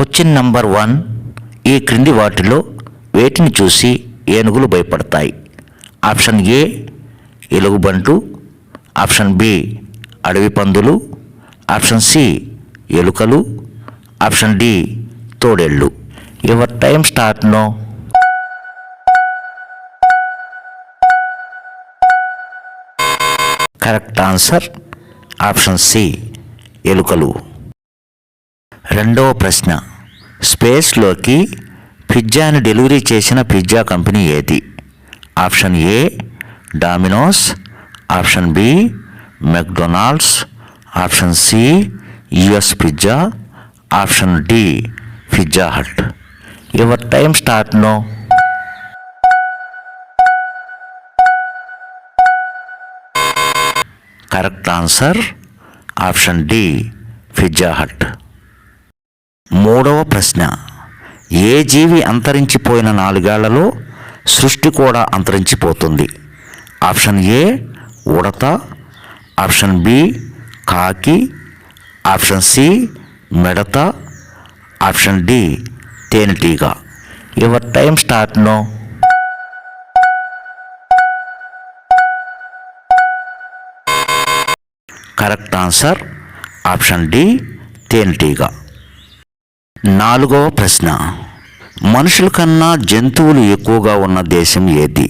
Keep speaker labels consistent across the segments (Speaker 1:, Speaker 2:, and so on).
Speaker 1: Question number 1. ఈ క్రింది వాటిలో వేటిని చూసి ఏనుగులు భయపడతాయి? ఆప్షన్ ఏ ఎలుగుబంటు, ఆప్షన్ బి అడవి పందులు, ఆప్షన్ సి ఎలుకలు, ఆప్షన్ డి తోడేళ్ళు. Your time start now. Correct answer option C ఎలుకలు. రెండవ ప్రశ్న, స్పేస్లోకి పిజ్జాని డెలివరీ చేసిన పిజ్జా కంపెనీ ఏది? Option A Domino's, option B McDonald's, option C US pizza, option D Pizza Hut. Your time start now. Correct answer option D Pizza Hut. మూడవ ప్రశ్న, ఏ జీవి అంతరించిపోయిన 4 ఏళ్లలో సృష్టి కూడా అంతరించిపోతుంది? ఆప్షన్ ఏ ఉడత, ఆప్షన్ బి కాకి, ఆప్షన్ సి మిడత, ఆప్షన్ డి తేనెటీగ. Your time start now. Correct answer option D తేనెటీగ. నాలుగవ ప్రశ్న, మనుషుల కన్నా జంతువులు ఎక్కువగా ఉన్న దేశం ఏది?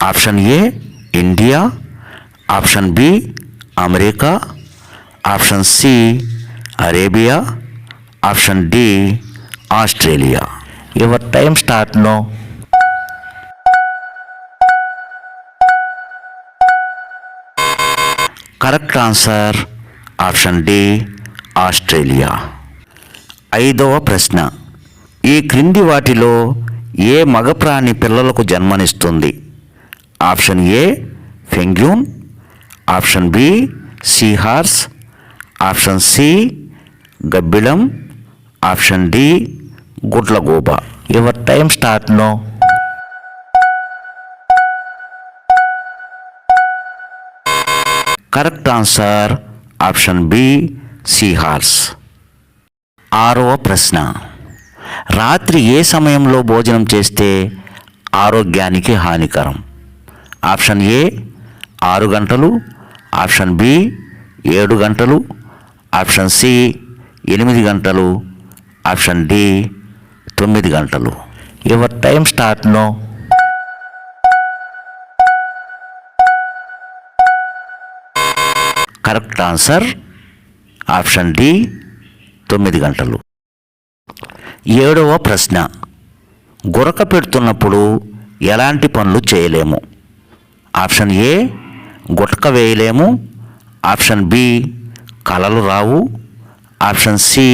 Speaker 1: Option A India, option B America, option C Arabia, option D Australia. Your time start now. Correct answer option D Australia. ఐదవ ప్రశ్న, ఈ క్రింది వాటిలో ఏ మగ ప్రాణి పిల్లలకు జన్మనిస్తుంది? Option A penguin, option B seahorse, option C గబ్బిలం, ఆప్షన్ డి గుడ్లగూబ. Your time start now. Correct answer option B seahorse. ఆరవ ప్రశ్న, రాత్రి ఏ సమయంలో భోజనం చేస్తే ఆరోగ్యానికి హానికరం? ఆప్షన్ ఏ 6 గంటలు, ఆప్షన్ బి 7 గంటలు, ఆప్షన్ సి 8 గంటలు, ఆప్షన్ డి 9 గంటలు. Your time start now. Correct answer option D 9 గంటలు. ఏడవ ప్రశ్న, గురక పెడుతున్నప్పుడు ఎలాంటి పనులు చేయలేము? ఆప్షన్ ఏ గుటక వేయలేము, ఆప్షన్ బి కలలు రావు, ఆప్షన్ సి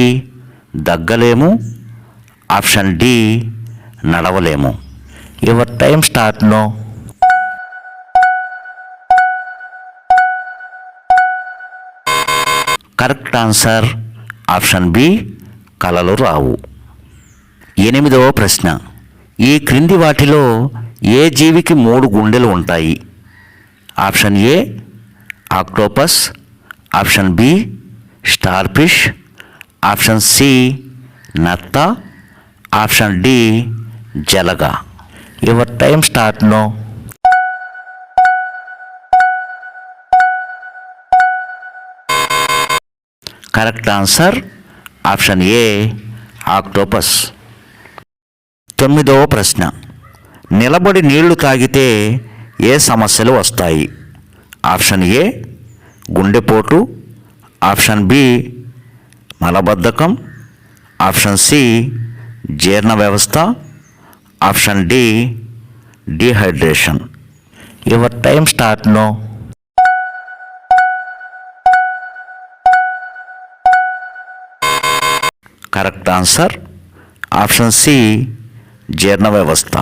Speaker 1: దగ్గలేము, ఆప్షన్ డి నడవలేము. Your time start now. Correct answer option B కలలు రావు. 8వ ప్రశ్న, ఈ క్రింది వాటిలో ఏ జీవికి 3 గుండెలు ఉంటాయి? Option A octopus, option B starfish, option C నత్త, ఆప్షన్ డి జలగ. Your time start now. Correct answer option A octopus. 9వ ప్రశ్న, నిలబడి నీళ్లు తాగితే ఏ సమస్యలు వస్తాయి? ఆప్షన్ ఏ గుండెపోటు, ఆప్షన్ బి మలబద్ధకం, ఆప్షన్ సి జీర్ణ వ్యవస్థ, option D dehydration. Your time start now. Correct answer option C జీర్ణ వ్యవస్థ.